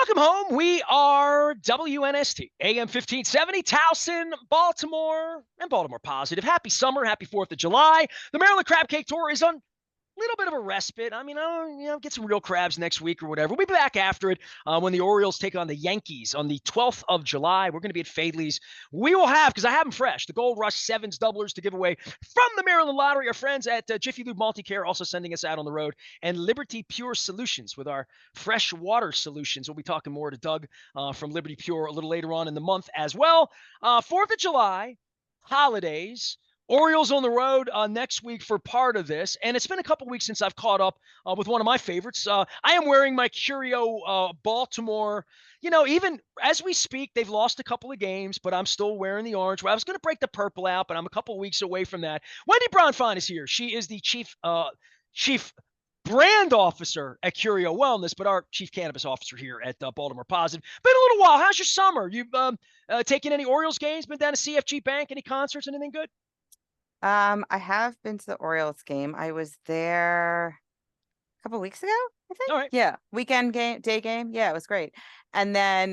Welcome home. We are WNST, AM 1570, Towson, Baltimore, and Baltimore Positive. Happy summer. Happy 4th of July. The Maryland Crab Cake Tour is on little bit of a respite. I mean, get some real crabs next week or whatever. We'll be back after it when the Orioles take on the Yankees on the 12th of July. We're going to be at Fadley's. We will have, because I have them fresh, the Gold Rush Sevens doublers to give away from the Maryland Lottery. Our friends at Jiffy Lube Multicare also sending us out on the road. And Liberty Pure Solutions with our fresh water solutions. We'll be talking more to Doug from Liberty Pure a little later on in the month as well. 4th of July, holidays. Orioles on the road next week for part of this, and it's been a couple weeks since I've caught up with one of my favorites. I am wearing my Curio Baltimore. Even as we speak, they've lost a couple of games, but I'm still wearing the orange. I was going to break the purple out, but I'm a couple of weeks away from that. Wendy Bronfein is here. She is the chief brand officer at Curio Wellness, but our chief cannabis officer here at Baltimore Positive. Been a little while. How's your summer? You've taken any Orioles games? Been down to CFG Bank? Any concerts? Anything good? I have been to the Orioles game. I was there a couple weeks ago, I think. All right. Yeah, weekend game, day game. Yeah, it was great. And then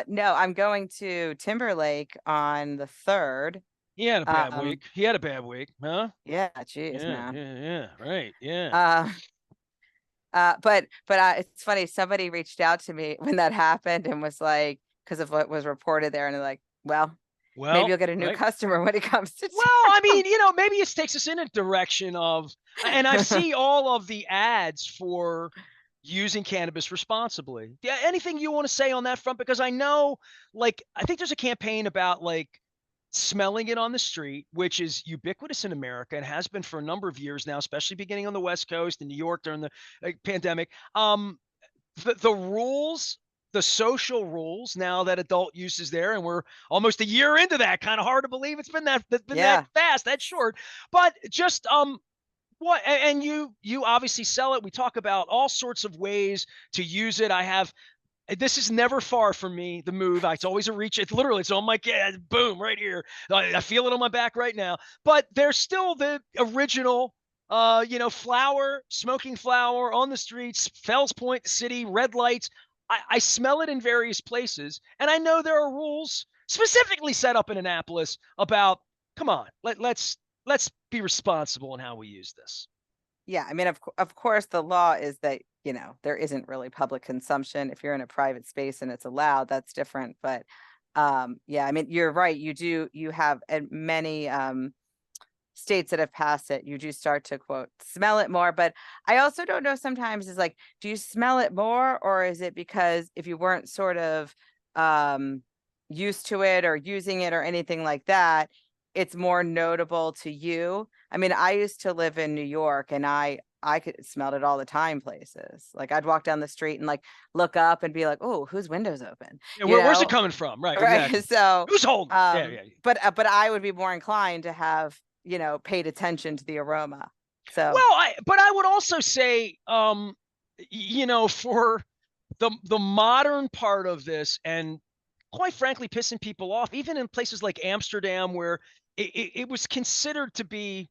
no, I'm going to Timberlake on the 3rd. He had a bad week. He had a bad week, huh? Yeah, geez, Yeah, man. yeah, right, yeah. But it's funny. Somebody reached out to me when that happened and was like, because of what was reported there, and they're like, well, maybe Well, you'll get a new right. customer when it comes to Well, I mean, maybe it takes us in a direction of, and I see all of the ads for using cannabis responsibly. Yeah, anything you want to say on that front? Because I know, I think there's a campaign about smelling it on the street, which is ubiquitous in America and has been for a number of years now, especially beginning on the West Coast in New York during the pandemic. The rules, the social rules now that adult use is there, and we're almost a year into that. Kind of hard to believe it's been that Yeah. that fast, that short. But just what, and you obviously sell it. We talk about all sorts of ways to use it. This is never far from me, the move. It's always a reach. It's on my boom right here. I feel it on my back right now. But there's still the original flower, smoking flower on the streets, Fells Point City, red lights. I smell it in various places, and I know there are rules specifically set up in Annapolis about, come on, let's be responsible in how we use this. Yeah, I mean, of course, the law is that, there isn't really public consumption. If you're in a private space and it's allowed, that's different. But yeah, I mean, you're right. You have many states that have passed it. You do start to quote smell it more. But I also don't know sometimes is like, do you smell it more, or is it because if you weren't sort of used to it or using it or anything like that, it's more notable to you? I mean, I used to live in New York, and I could smell it all the time places. Like I'd walk down the street and look up and be like, "Oh, whose window's open?" Yeah, You where's it know? coming from? Right, Right. exactly. So, Who's holding it? Yeah, yeah. but I would be more inclined to have, paid attention to the aroma. Well, So, but I would also say, for the modern part of this, and quite frankly, pissing people off, even in places like Amsterdam, where it was considered to be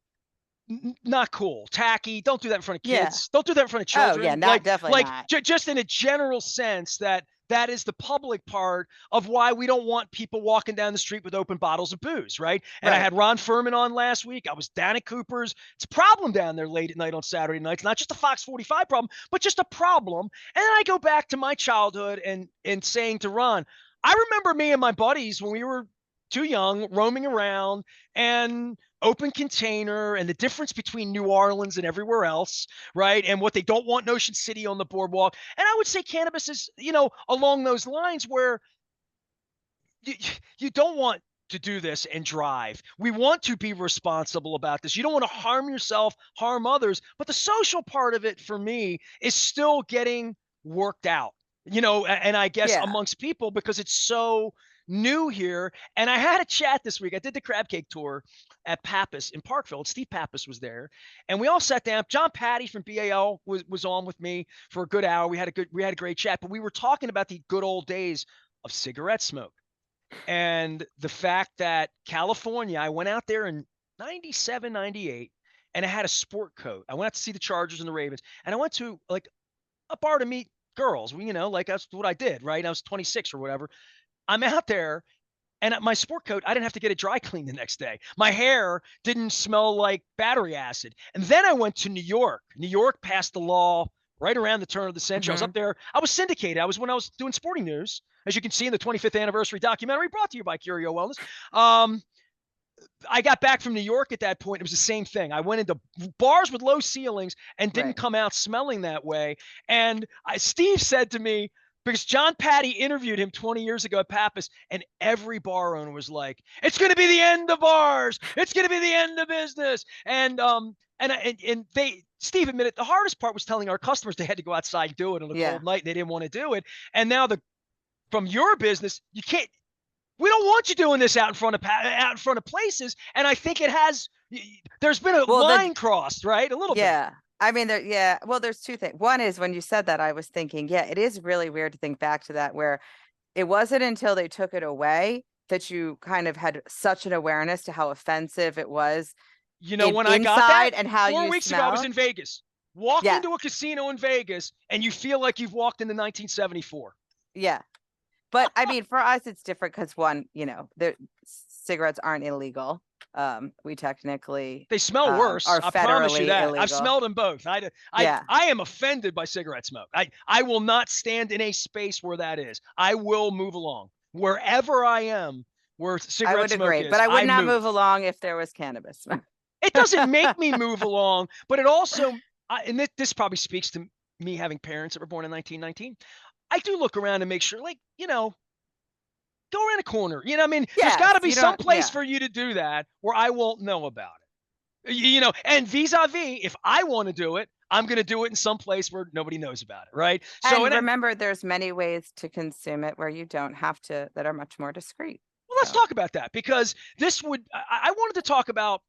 not cool, tacky. Don't do that in front of yeah. kids. Don't do that in front of Oh, yeah, children. not definitely not. Just in a general sense that is the public part of why we don't want people walking down the street with open bottles of booze, right? And I Right. had Ron Furman on last week. I was down at Cooper's. It's a problem down there late at night on Saturday nights. Not just a Fox 45 problem, but just a problem. And then I go back to my childhood and saying to Ron, I remember me and my buddies when we were too young, roaming around, and open container, and the difference between New Orleans and everywhere else, right? And what they don't want in Ocean City on the boardwalk. And I would say cannabis is, along those lines where you don't want to do this and drive. We want to be responsible about this. You don't want to harm yourself, harm others. But the social part of it for me is still getting worked out, and I guess Yeah. amongst people because it's so new here. And I had a chat this week. I did the crab cake tour at Pappas in Parkville. And Steve Pappas was there, and we all sat down. John Patty from BAL was on with me for a good hour. We had a great chat, but we were talking about the good old days of cigarette smoke and the fact that California, I went out there in 97, 98, and I had a sport coat. I went out to see the Chargers and the Ravens, and I went to a bar to meet girls. You know, like that's what I did, right? I was 26 or whatever. I'm out there, and my sport coat, I didn't have to get it dry cleaned the next day. My hair didn't smell like battery acid. And then I went to New York. New York passed the law right around the turn of the century. I was Hmm. up there. I was syndicated. I was when I was doing sporting news, as you can see in the 25th anniversary documentary brought to you by Curio Wellness. Um, I got back from New York at that point. It was the same thing. I went into bars with low ceilings and didn't Right. come out smelling that way. And Steve said to me, because John Patty interviewed him 20 years ago at Pappas, and every bar owner was like, "It's going to be the end of bars. It's going to be the end of business." And they Steve admitted the hardest part was telling our customers they had to go outside and do it on a Yeah. cold night. And they didn't want to do it. And now from your business, you can't. We don't want you doing this out in front of places. And I think it has. There's been a Well, line crossed, right? A little bit. yeah. I mean, yeah. Well, there's two things. One is when you said that, I was thinking, yeah, it is really weird to think back to that, where it wasn't until they took it away that you kind of had such an awareness to how offensive it was You know when I got that? inside and how 4 you weeks ago, I was smelled. in Vegas. Walk Yeah. into a casino in Vegas, and you feel like you've walked into 1974. Yeah. But I mean, for us, it's different because one, the cigarettes aren't illegal. We technically They smell worse. are I promise you federally that. I've illegal. smelled them both. Yeah. I am offended by cigarette smoke. I will not stand in a space where that is. I will move along. Wherever I am, where I cigarette would smoke agree, but is, I would I not move move. along if there was cannabis. It doesn't make me move along, but it also, and this probably speaks to me having parents that were born in 1919. I do look around and make sure, like, go around a corner. I mean, there's got Yes, to be you some don't. place Yeah. for you to do that where I won't know about it. And vis-a-vis, if I want to do it, I'm going to do it in some place where nobody knows about it, right? So, And and remember, there's many ways to consume it where you don't have to, that are much more discreet. well, let's So, talk about that because I wanted to talk about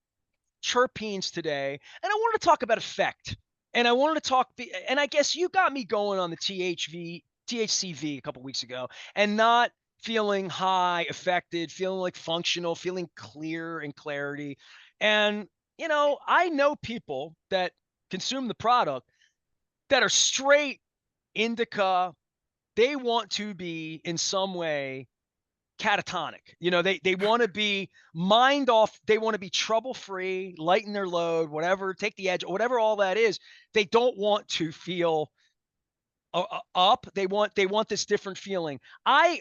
terpenes today, and I wanted to talk about effect, and I wanted to talk, and I guess you got me going on the THCV a couple weeks ago, and not feeling high, affected, feeling like functional, feeling clear and clarity, and I know people that consume the product that are straight indica. They want to be in some way catatonic. They want to be mind off. They want to be trouble free, lighten their load, whatever, take the edge, whatever all that is. They don't want to feel up. They want this different feeling. I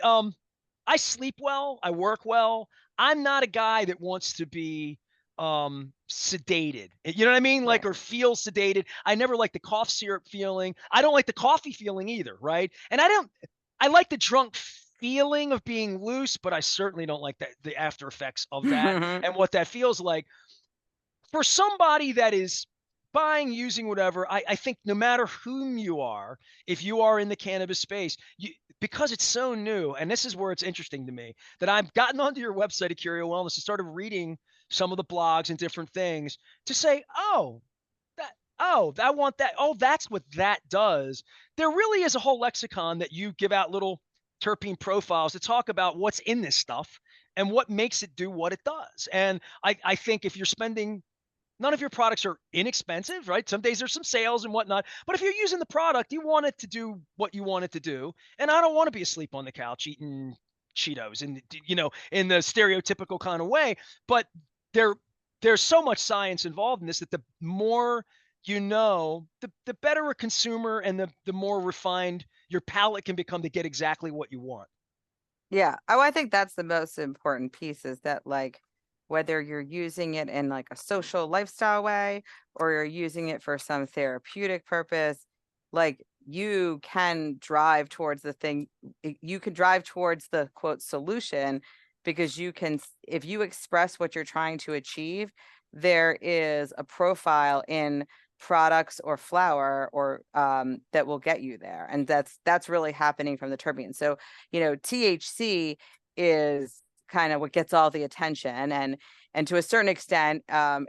sleep well. I work well. I'm not a guy that wants to be sedated. You know what I mean? Like, right. or feel sedated. I never like the cough syrup feeling. I don't like the coffee feeling either, right? And I like the drunk feeling of being loose, but I certainly don't like the after effects of that and what that feels like. For somebody that is buying, using, whatever, I think no matter whom you are, if you are in the cannabis space, because it's so new, and this is where it's interesting to me that I've gotten onto your website at Curio Wellness and started reading some of the blogs and different things to say, I want that. Oh, that's what that does. There really is a whole lexicon that you give out, little terpene profiles to talk about what's in this stuff and what makes it do what it does. And I think if you're spending, none of your products are inexpensive, right? Some days there's some sales and whatnot. But if you're using the product, you want it to do what you want it to do. And I don't want to be asleep on the couch eating Cheetos and in the stereotypical kind of way. But there there's so much science involved in this that the more the better a consumer and the more refined your palate can become to get exactly what you want. Yeah. Oh, I think that's the most important piece is that, like, whether you're using it in like a social lifestyle way or you're using it for some therapeutic purpose, like, you can drive towards the thing, you can drive towards the quote solution, because if you express what you're trying to achieve, there is a profile in products or flower or that will get you there, and that's really happening from the terpene. So THC is kind of what gets all the attention, and to a certain extent,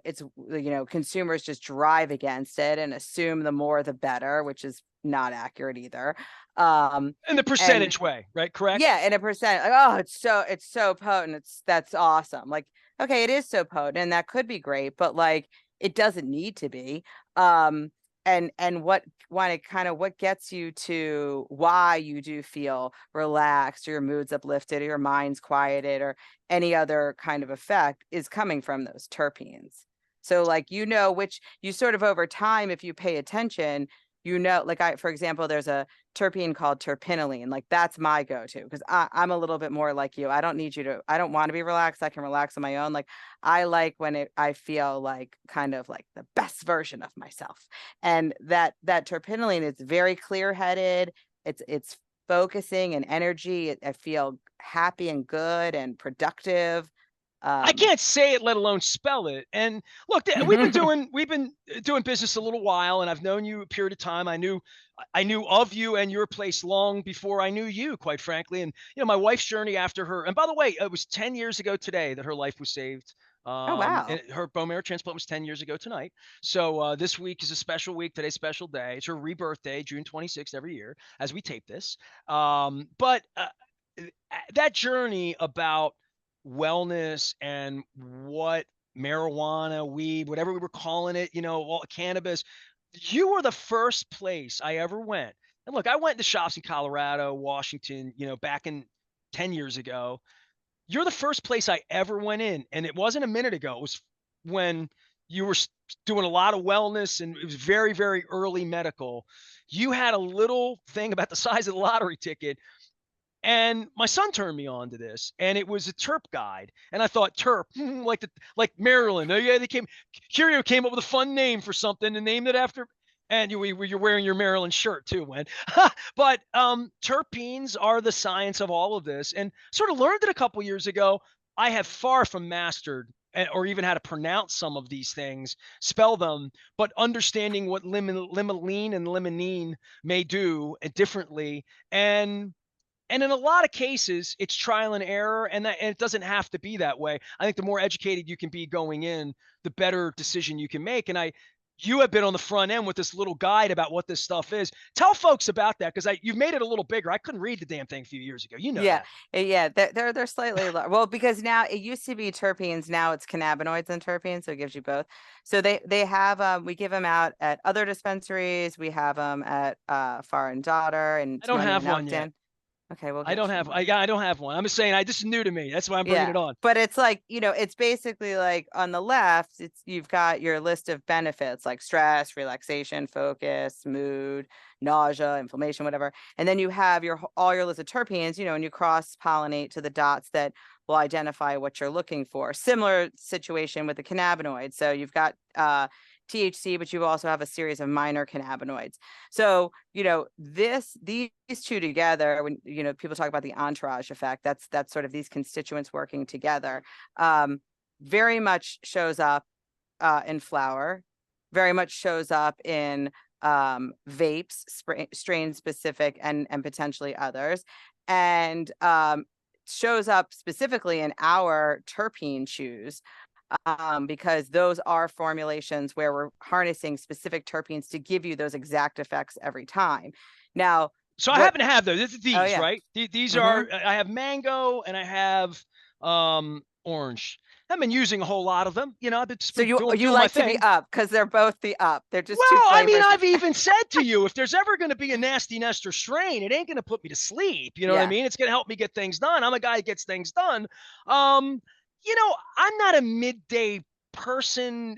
it's consumers just drive against it and assume the more the better, which is not accurate either. In the And percentage way, right? Correct? yeah, in a percent, like, oh, it's so potent. That's awesome. Like, okay, it is so potent, and that could be great, but like, it doesn't need to be. Um, and what gets you to why you do feel relaxed, or your mood's uplifted, or your mind's quieted, or any other kind of effect is coming from those terpenes. So like, which you sort of over time, if you pay attention, like for example, there's a terpene called terpinolene. Like that's my go-to, because I'm a little bit more like you. I don't want to be relaxed. I can relax on my own. Like I like when I feel like kind of like the best version of myself. And that terpinolene is very clear-headed. It's focusing and energy. I feel happy and good and productive. I can't say it, let alone spell it. And look, we've been doing business a little while, and I've known you a period of time. I knew of you and your place long before I knew you, quite frankly. And my wife's journey after her. And by the way, it was 10 years ago today that her life was saved. Oh, wow. And her bone marrow transplant was 10 years ago tonight. So this week is a special week. Today's a special day. It's her rebirth day, June 26th every year as we tape this. But that journey about wellness and what marijuana, weed, whatever we were calling it, all cannabis, you were the first place I ever went. And look, I went to shops in Colorado, Washington, back in 10 years ago. You're the first place I ever went in. And it wasn't a minute ago. It was when you were doing a lot of wellness, and it was very, very early medical. You had a little thing about the size of the lottery ticket. And my son turned me on to this, and it was a terp guide. And I thought terp, like Maryland. Oh yeah, Curio came up with a fun name for something and named it after. And you're wearing your Maryland shirt too, Wen. But terpenes are the science of all of this, and sort of learned it a couple years ago. I have far from mastered or even how to pronounce some of these things, spell them, but understanding what limonene and limonene may do differently. And in a lot of cases, it's trial and error, and it doesn't have to be that way. I think the more educated you can be going in, the better decision you can make. And you have been on the front end with this little guide about what this stuff is. Tell folks about that, because you've made it a little bigger. I couldn't read the damn thing a few years ago. You know Yeah, that. yeah, they're slightly well, because now it used to be terpenes, now it's cannabinoids and terpenes, so it gives you both. So they have we give them out at other dispensaries. We have them at Far and Daughter and I don't Timonium have and one yet. Elkton. Okay, we'll I get don't you have. one. I don't have one. I'm just saying. This is new to me. That's why I'm bringing Yeah, it on. but it's like, it's basically like on the left, you've got your list of benefits like stress, relaxation, focus, mood, nausea, inflammation, whatever. And then you have all your list of terpenes, and you cross pollinate to the dots that will identify what you're looking for. Similar situation with the cannabinoids. So you've got THC, but you also have a series of minor cannabinoids. So, these two together, when, people talk about the entourage effect, that's sort of these constituents working together, very much shows up in flower, very much shows up in vapes, strain specific and potentially others, and shows up specifically in our terpene chews, because those are formulations where we're harnessing specific terpenes to give you those exact effects every time. Now, So I happen to have those. It's oh these, yeah, right? These mm-hmm. are. I have mango and I have orange. I've been using a whole lot of them. I've just So been doing you my like to be thing. up, because they're both the up. They're just two Well, I mean, flavors. I've even said to you, if there's ever going to be a nasty nester strain, it ain't going to put me to sleep. You know what I Yeah, mean? It's going to help me get things done. I'm a guy that gets things done. Um, I'm not a midday person,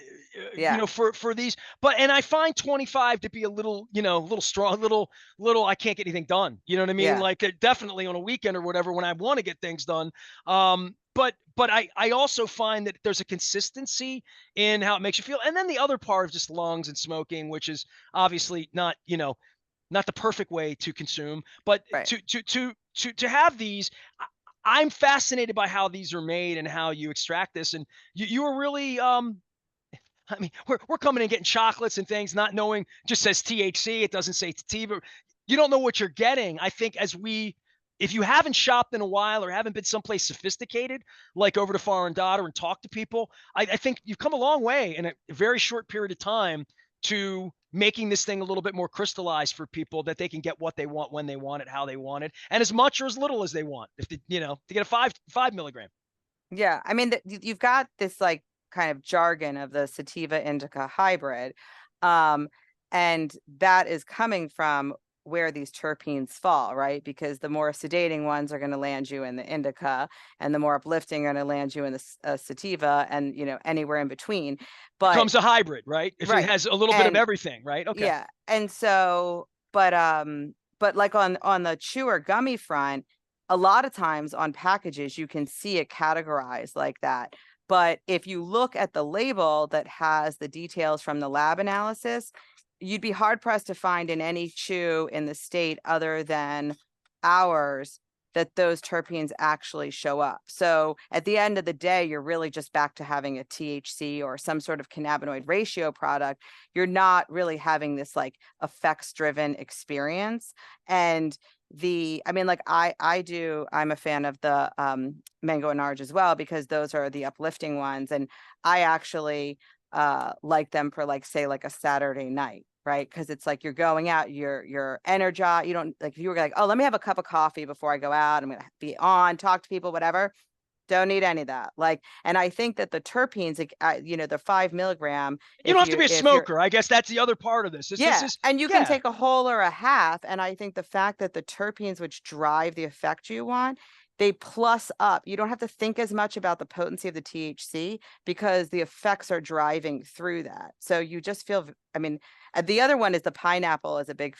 yeah, for these, and I find 25 to be a little, a little strong, little, I can't get anything done. You know what I mean? yeah, Like definitely on a weekend or whatever, when I want to get things done. But I also find that there's a consistency in how it makes you feel. And then the other part of just lungs and smoking, which is obviously not the perfect way to consume, but right. to have these, I'm fascinated by how these are made and how you extract this. And you were really, I mean, we're coming in getting chocolates and things, not knowing, just says THC. It doesn't say sativa. You don't know what you're getting. I think if you haven't shopped in a while or haven't been someplace sophisticated, like over to Far and Daughter and talk to people, I think you've come a long way in a very short period of time to making this thing a little bit more crystallized for people, that they can get what they want, when they want it, how they want it, and as much or as little as they want. If they, to get a 5 milligram. Yeah, I mean, you've got this like kind of jargon of the sativa indica hybrid. And that is coming from where these terpenes fall, right? Because the more sedating ones are going to land you in the indica, and the more uplifting are going to land you in the sativa, and anywhere in between. But Becomes a hybrid, right? If it right, has a little bit of and everything, right? Okay. yeah, and so, but like on the chew or gummy front, a lot of times on packages you can see it categorized like that. But if you look at the label that has the details from the lab analysis, you'd be hard pressed to find in any chew in the state other than ours that those terpenes actually show up. So at the end of the day, you're really just back to having a THC or some sort of cannabinoid ratio product. You're not really having this like effects driven experience. And like I'm a fan of the mango and orange as well, because those are the uplifting ones. And I actually like them for like, say, like a Saturday night, right? Because it's like you're going out, you're energized. You don't, like, if you were like, oh, let me have a cup of coffee before I go out, I'm gonna be on, talk to people, whatever. Don't need any of that. Like, and I think that the terpenes, like, the 5 milligram, You don't have to be a if you're smoker. I guess that's the other part of this. This yeah, is, and you can yeah. take a whole or a half, and I think the fact that the terpenes, which drive the effect you want, they plus up. You don't have to think as much about the potency of the THC, because the effects are driving through that. So you just feel, the other one is the pineapple is a big,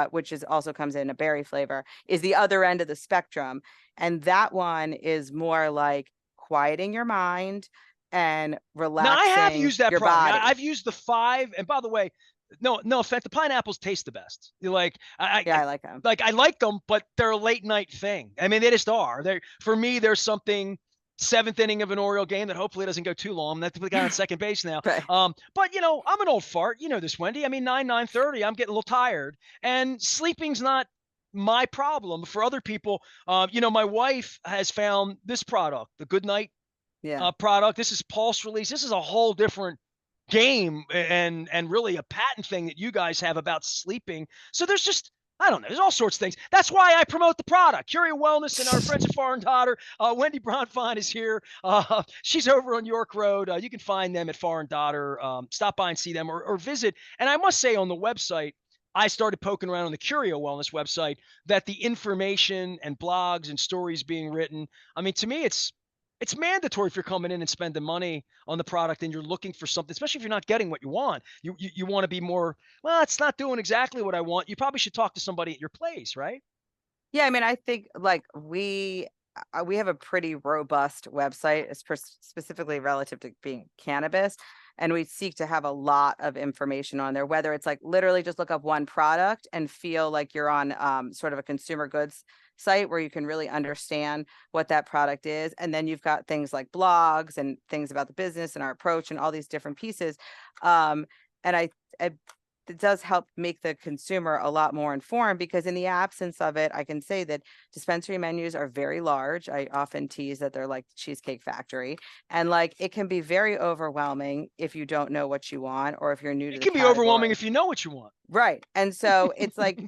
which is also comes in a berry flavor, is the other end of the spectrum. And that one is more like quieting your mind and Now I have relaxing used that your product. body. I've used the 5, and by the way, no offense, the pineapples taste the best. You're like, Yeah, I like them. I like them, but they're a late night thing. I mean, they just are. They for me, there's something seventh inning of an Oriole game that hopefully doesn't go too long. That's the guy on second base now. Right. But I'm an old fart. You know this, Wendy. I mean, 9:30. I'm getting a little tired, and sleeping's not my problem. For other people, my wife has found this product, the Good Night Yeah. product. This is pulse release. This is a whole different game, and really a patent thing that you guys have about sleeping. So there's just, I don't know, there's all sorts of things. That's why I promote the product. Curio Wellness and our friends at Far and Daughter. Wendy Bronfein is here. She's over on York Road. You can find them at Far and Daughter. Stop by and see them, or visit. And I must say, on the website, I started poking around on the Curio Wellness website, that the information and blogs and stories being written. I mean, to me, it's mandatory if you're coming in and spending money on the product and you're looking for something, especially if you're not getting what you want. You want to be more, well, it's not doing exactly what I want. You probably should talk to somebody at your place, right? Yeah, I think like we have a pretty robust website, specifically relative to being cannabis, and we seek to have a lot of information on there. Whether it's like literally just look up one product and feel like you're on sort of a consumer goods site where you can really understand what that product is, and then you've got things like blogs and things about the business and our approach and all these different pieces. And I it does help make the consumer a lot more informed, because in the absence of it, I can say that dispensary menus are very large. I often tease that they're like the Cheesecake Factory, and like it can be very overwhelming if you don't know what you want, or if you're new to It the can be overwhelming category. if you know what you want. Right. And so it's like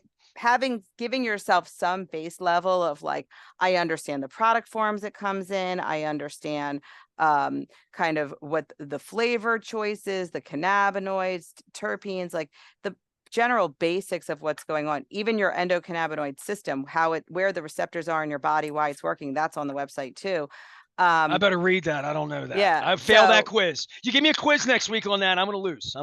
giving yourself some base level of like, I understand the product forms it comes in. I understand kind of what the flavor choices, the cannabinoids, terpenes, like the general basics of what's going on. Even your endocannabinoid system, where the receptors are in your body, why it's working, that's on the website too. I Um, better read that. I don't know that. yeah. I failed that So quiz. You give me a quiz next week on that, I'm going to lose.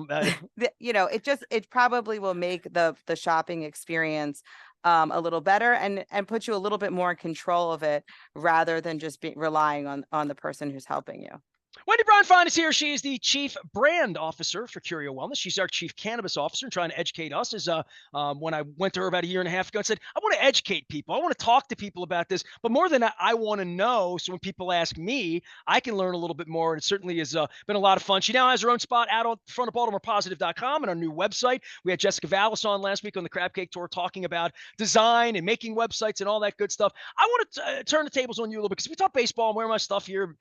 it probably will make the shopping experience a little better, and put you a little bit more in control of it, rather than just relying on the person who's helping you. Wendy Bronfein is here. She is the chief brand officer for Curio Wellness. She's our chief cannabis officer and trying to educate us. As when I went to her about a year and a half ago and said, I want to educate people. I want to talk to people about this. But more than that, I want to know. So when people ask me, I can learn a little bit more. And it certainly has been a lot of fun. She now has her own spot out on front of BaltimorePositive.com and our new website. We had Jessica Vallis on last week on the Crab Cake Tour talking about design and making websites and all that good stuff. I want to turn the tables on you a little bit, because we talk baseball and wear my stuff here,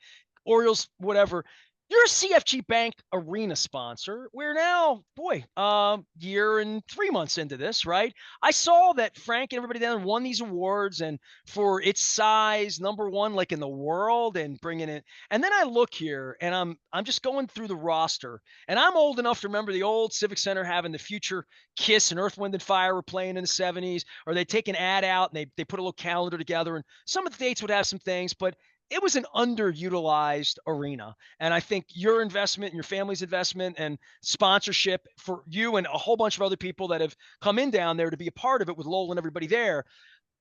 Orioles, whatever. You're a CFG Bank Arena sponsor. We're now, boy, year and 3 months into this, right? I saw that Frank and everybody down there won these awards, and for its size, number one, like in the world, and bringing it. And then I look here, and I'm just going through the roster, and I'm old enough to remember the old Civic Center having the future Kiss and Earth, Wind and Fire were playing in the '70s, or they take an ad out and they put a little calendar together, and some of the dates would have some things, but it was an underutilized arena. And I think your investment and your family's investment and sponsorship for you and a whole bunch of other people that have come in down there to be a part of it with Lowell and everybody there.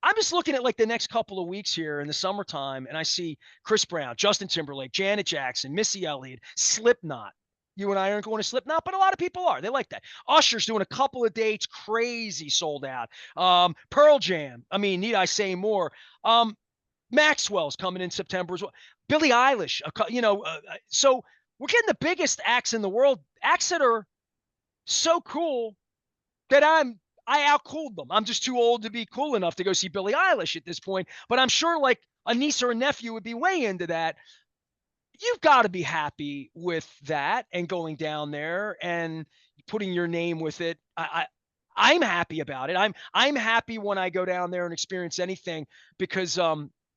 I'm just looking at like the next couple of weeks here in the summertime, and I see Chris Brown, Justin Timberlake, Janet Jackson, Missy Elliott, Slipknot. You and I aren't going to Slipknot, but a lot of people are. They like that. Usher's doing a couple of dates, crazy sold out. Pearl Jam. I mean, need I say more? Maxwell's coming in September as well. Billie Eilish, so we're getting the biggest acts in the world, acts that are so cool that I outcooled them. I'm just too old to be cool enough to go see Billie Eilish at this point. But I'm sure like a niece or a nephew would be way into that. You've got to be happy with that and going down there and putting your name with it. I'm happy about it. I'm happy when I go down there and experience anything because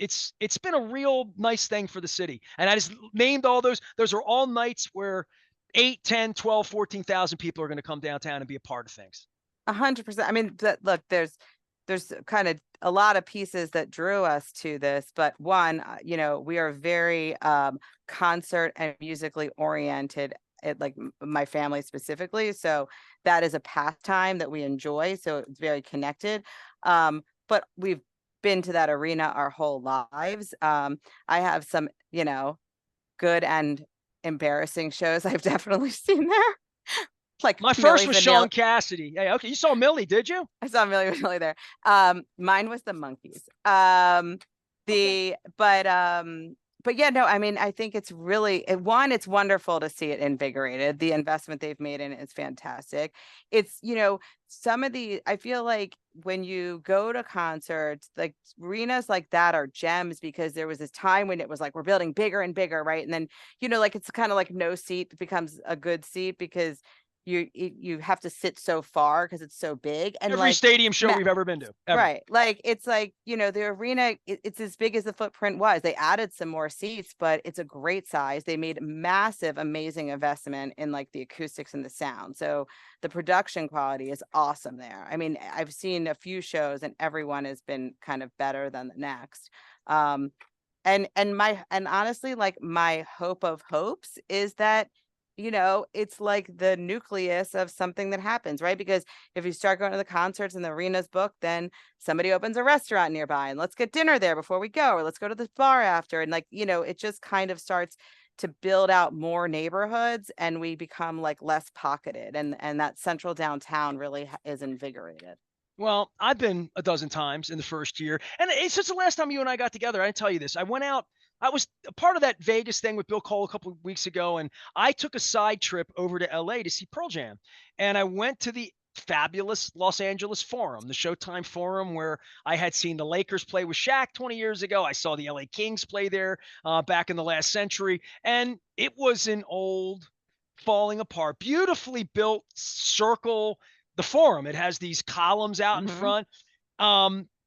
it's been a real nice thing for the city. And I just named all those. Those are all nights where 8, 10, 12, 14,000 people are going to come downtown and be a part of things. 100%. I mean, look, there's kind of a lot of pieces that drew us to this, but one, we are very concert and musically oriented. Like my family specifically, so that is a pastime that we enjoy. So it's very connected. But we've been to that arena our whole lives. I have some, good and embarrassing shows I've definitely seen there. Like My first Millie was Vanilli. Sean Cassidy. Hey, okay, you saw Millie, did you? I saw Millie Vanilli there. Mine was the Monkees. Okay. But yeah, no, I mean, I think it's really one, it's wonderful to see it invigorated. The investment they've made in it is fantastic. It's, some of the, I feel like when you go to concerts, like arenas like that are gems because there was this time when it was like, we're building bigger and bigger, right? And then, like, it's kind of like no seat becomes a good seat because you have to sit so far because it's so big. And Every like, stadium show we've ever been to, ever. right. Like it's like, the arena, it's as big as the footprint was. They added some more seats, but it's a great size. They made massive, amazing investment in like the acoustics and the sound. So the production quality is awesome there. I mean, I've seen a few shows and everyone has been kind of better than the next. And honestly, like my hope of hopes is that it's like the nucleus of something that happens, right? Because if you start going to the concerts and the arenas book, then somebody opens a restaurant nearby and let's get dinner there before we go, or let's go to the bar after. And like, it just kind of starts to build out more neighborhoods and we become like less pocketed. And that central downtown really is invigorated. Well, I've been a dozen times in the first year, and it's since the last time you and I got together. I didn't tell you this. I went out. I was a part of that Vegas thing with Bill Cole a couple of weeks ago, and I took a side trip over to LA to see Pearl Jam, and I went to the fabulous Los Angeles Forum, the Showtime Forum, where I had seen the Lakers play with Shaq 20 years ago. I saw the LA Kings play there back in the last century, and it was an old, falling apart, beautifully built circle, the Forum. It has these columns out in Mm-hmm. front.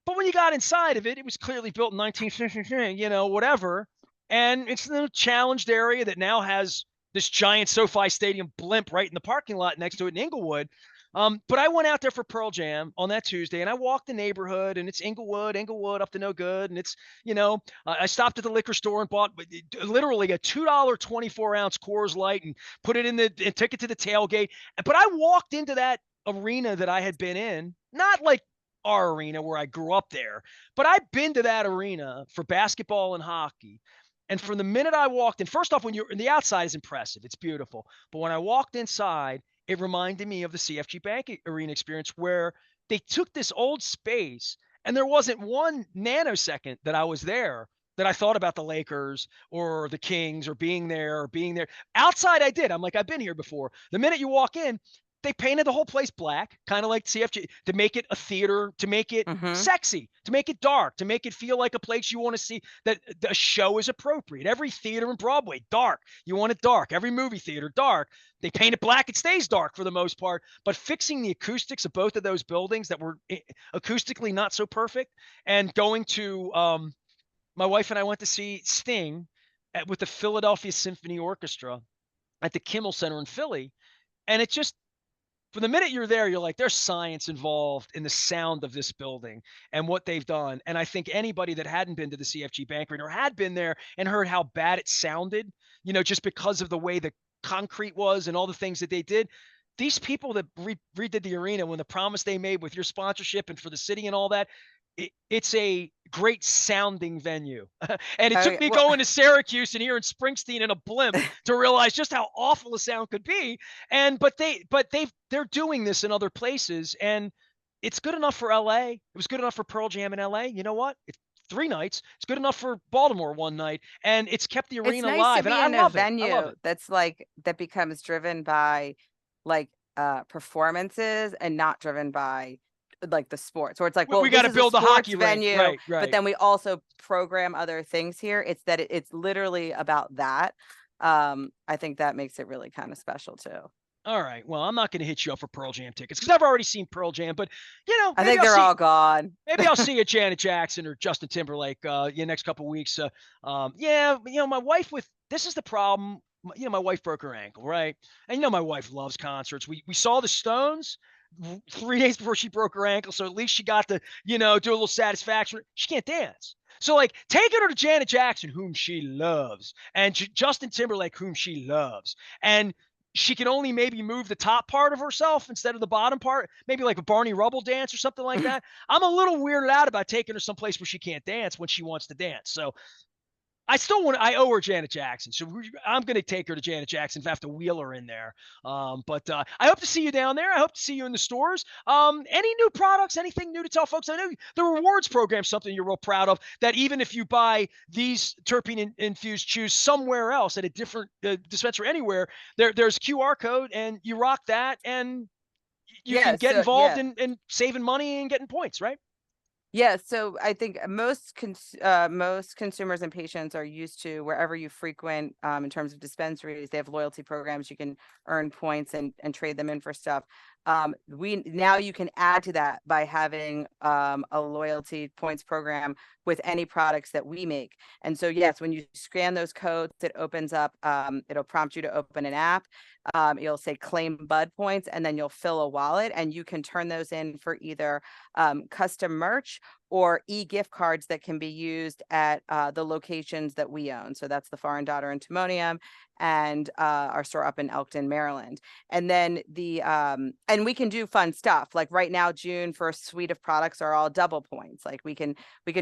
But when you got inside of it, it was clearly built in 1950, whatever. And it's the challenged area that now has this giant SoFi Stadium blimp right in the parking lot next to it in Inglewood. But I went out there for Pearl Jam on that Tuesday, and I walked the neighborhood, and it's Inglewood up to no good, and it's I stopped at the liquor store and bought literally a $2 24-ounce Coors Light and put it in and took it to the tailgate. But I walked into that arena that I had been in, not like our arena where I grew up there, but I've been to that arena for basketball and hockey. And from the minute I walked in, first off, when you're in the outside is impressive, it's beautiful. But when I walked inside, it reminded me of the CFG Bank Arena experience where they took this old space and there wasn't one nanosecond that I was there that I thought about the Lakers or the Kings or being there. Outside, I did. I'm like, I've been here before. The minute you walk in, they painted the whole place black, kind of like CFG, to make it a theater, to make it Mm-hmm. sexy, to make it dark, to make it feel like a place you want to see, that a show is appropriate. Every theater in Broadway, dark. You want it dark. Every movie theater, dark. They paint it black. It stays dark for the most part. But fixing the acoustics of both of those buildings that were acoustically not so perfect, and going to my wife and I went to see Sting with the Philadelphia Symphony Orchestra at the Kimmel Center in Philly. And it just, from the minute you're there, you're like, there's science involved in the sound of this building and what they've done. And I think anybody that hadn't been to the CFG Banquet or had been there and heard how bad it sounded, just because of the way the concrete was and all the things that they did, these people that redid the arena, when the promise they made with your sponsorship and for the city and all that, it's a great sounding venue. And it Oh, took yeah. me Well, going to Syracuse and hearing Springsteen in a blimp to realize just how awful the sound could be. And they're doing this in other places, and it's good enough for LA. It was good enough for Pearl Jam in LA. You know what? It's 3 nights. It's good enough for Baltimore one night, and it's kept the it's arena nice to alive. And be I in a love it. I love venue it. that's like that becomes driven by like performances and not driven by like the sports, or it's like, well, We got this to is a build a sports hockey rink. venue, Right, but right. then we also program other things here. It's that it's literally about that. I think that makes it really kind of special too. All right. Well, I'm not going to hit you up for Pearl Jam tickets because I've already seen Pearl Jam. But I think they're all gone. maybe I'll see a Janet Jackson or Justin Timberlake next couple weeks. Yeah, my wife with this is the problem. My wife broke her ankle, right? And my wife loves concerts. We saw the Stones 3 days before she broke her ankle, so at least she got to do a little satisfaction. She can't dance. So, like, taking her to Janet Jackson, whom she loves, and Justin Timberlake, whom she loves, and she can only maybe move the top part of herself instead of the bottom part, maybe like a Barney Rubble dance or something like that. I'm a little weirded out about taking her someplace where she can't dance when she wants to dance. So I owe her Janet Jackson. So I'm going to take her to Janet Jackson if I have to wheel her in there. But I hope to see you down there. I hope to see you in the stores. Any new products, anything new to tell folks? I know the rewards program is something you're real proud of, that even if you buy these terpene infused chews somewhere else at a different dispensary anywhere, there's QR code and you rock that, and you can Yeah. get So involved yeah. in saving money and getting points, right? Yeah, so I think most consumers and patients are used to, wherever you frequent, in terms of dispensaries, they have loyalty programs. You can earn points and trade them in for stuff. We now you can add to that by having a loyalty points program with any products that we make. And so yes, when you scan those codes, it opens up. It'll prompt you to open an app. You'll say claim Bud points, and then you'll fill a wallet, and you can turn those in for either custom merch or e-gift cards that can be used at the locations that we own. So that's the Foreign Daughter in Timonium and our store up in Elkton, Maryland. And then and we can do fun stuff. Like right now, June, for a suite of products are all double points. Like we can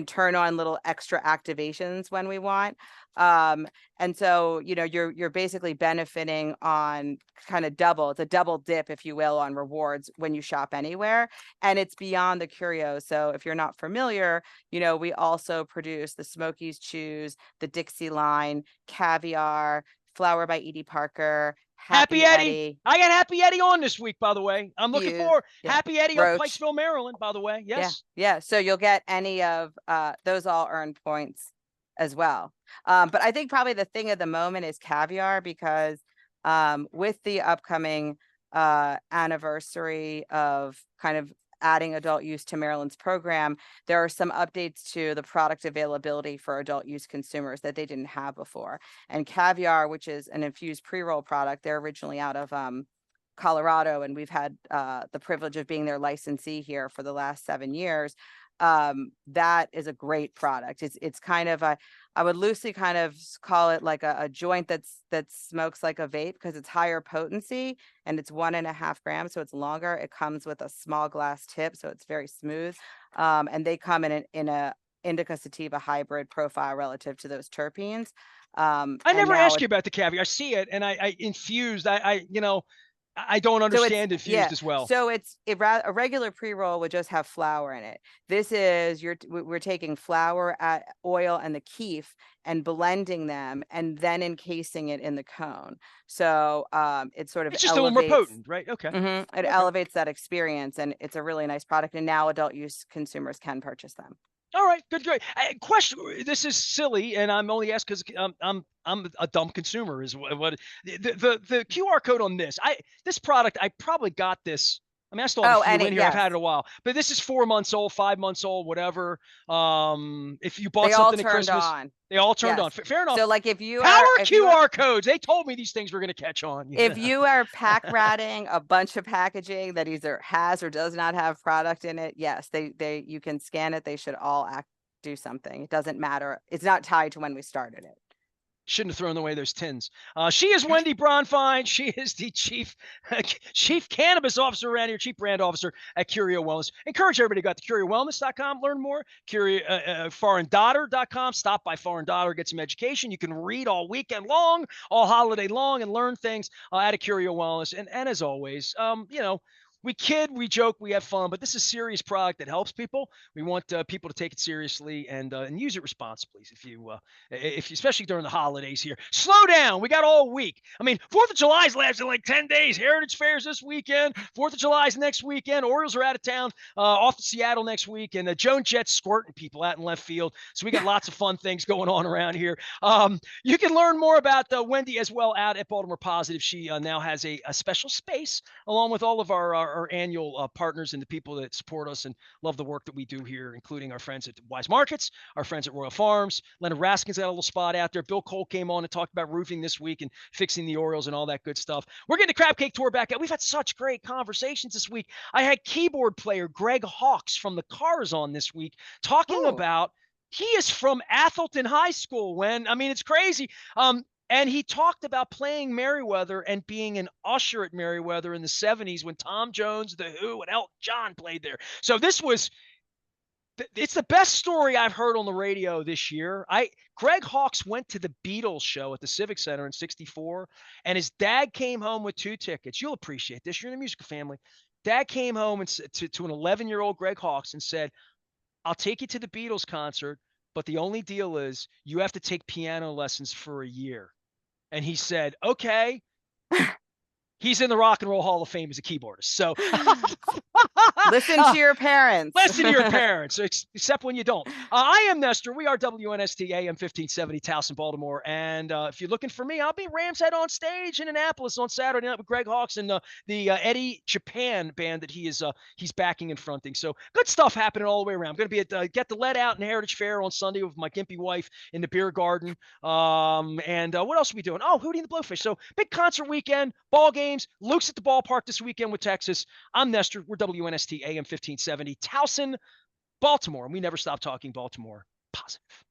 turn on little extra activations when we want. And so, you're basically benefiting on kind of double. It's a double dip, if you will, on rewards when you shop anywhere. And it's beyond the Curio. So if you're not familiar, we also produce the Smokies Chews, the Dixie line, Caviar, Flower by Edie Parker, Happy Happy Eddie. Eddie, I got Happy Eddie on this week, by the way. I'm looking Fuse, for yeah, Happy Eddie of Roach. Pikesville, Maryland, by the way. Yeah, Yes. yeah. So you'll get any of those, all earn points as well. But I think probably the thing of the moment is Caviar, because with the upcoming anniversary of kind of adding adult use to Maryland's program, there are some updates to the product availability for adult use consumers that they didn't have before. And Caviar, which is an infused pre-roll product, they're originally out of Colorado, and we've had the privilege of being their licensee here for the last 7 years. That is a great product. It's kind of I would loosely kind of call it like a joint that smokes like a vape, because it's higher potency and it's 1.5 grams, so it's longer. It comes with a small glass tip, so it's very smooth. And they come in a indica sativa hybrid profile relative to those terpenes. I And never now ask you about the caviar. I see it, and I infused. I I don't So it's, understand yeah. infused as well. So it's a regular pre-roll would just have flour in it. This is we're taking flour, oil, and the keef and blending them and then encasing it in the cone. So it sort of It's just a little more elevates. potent, right? Okay. It Okay. elevates that experience, and it's a really nice product. And now adult use consumers can purchase them. All right, good, great. Question: this is silly, and I'm only asked because I'm a dumb consumer. Is what the QR code on this? This product I probably got this. I mean, I still have a Oh, few and in it, here. I've had yes, it a while, but this is 4 months old, 5 months old, whatever. If you bought they all something at turned Christmas, on. they all turned on. Yes. Fair enough. So like Power if you are QR codes. They told me these things were going to catch on. if you are pack ratting a bunch of packaging that either has or does not have product in it, yes, they you can scan it. They should all do something. It doesn't matter. It's not tied to when we started it. Shouldn't have thrown away those tins. She is Wendy Bronfein. She is the chief cannabis officer around here, chief brand officer at Curio Wellness. Encourage everybody to go to CurioWellness.com, learn more. Foreigndaughter.com. Stop by Foreign Daughter, get some education. You can read all weekend long, all holiday long, and learn things at a Curio Wellness. And as always, we kid, we joke, we have fun, but this is a serious product that helps people. We want people to take it seriously and use it responsibly. If you, especially during the holidays here, slow down. We got all week. I mean, 4th of July's lasting like 10 days. Heritage Fair's this weekend. 4th of July's next weekend. Orioles are out of town, off to Seattle next week, and the Joan Jett's squirting people out in left field. So we got lots of fun things going on around here. You can learn more about Wendy as well out at Baltimore Positive. She now has a special space along with all of our annual partners and the people that support us and love the work that we do here, including our friends at Wise Markets, our friends at Royal Farms. Leonard Raskin's got a little spot out there. Bill Cole came on and talked about roofing this week and fixing the Orioles and all that good stuff. We're getting the Crab Cake Tour back out. We've had such great conversations this week. I had keyboard player Greg Hawkes from the Cars on this week talking Oh, about he is from Atholton High School. It's crazy. And he talked about playing Merriweather and being an usher at Merriweather in the 70s when Tom Jones, The Who, and Elton John played there. So it's the best story I've heard on the radio this year. Greg Hawkes went to the Beatles show at the Civic Center in '64, and his dad came home with 2 tickets. You'll appreciate this. You're in a musical family. Dad came home and to an 11-year-old Greg Hawkes and said, "I'll take you to the Beatles concert, but the only deal is you have to take piano lessons for a year." And he said, "Okay." He's in the Rock and Roll Hall of Fame as a keyboardist. So listen to your parents. listen to your parents, except when you don't. I am Nestor. We are WNST AM 1570 Towson, Baltimore. And if you're looking for me, I'll be Rams Head on stage in Annapolis on Saturday night with Greg Hawkes and the Eddie Japan band that he's backing and fronting. So good stuff happening all the way around. I'm going to be at Get the Lead Out and Heritage Fair on Sunday with my gimpy wife in the beer garden. And what else are we doing? Oh, Hootie and the Blowfish. So big concert weekend, ball games. Luke's at the ballpark this weekend with Texas. I'm Nestor. We're WNST AM 1570 Towson, Baltimore. And we never stop talking Baltimore positive.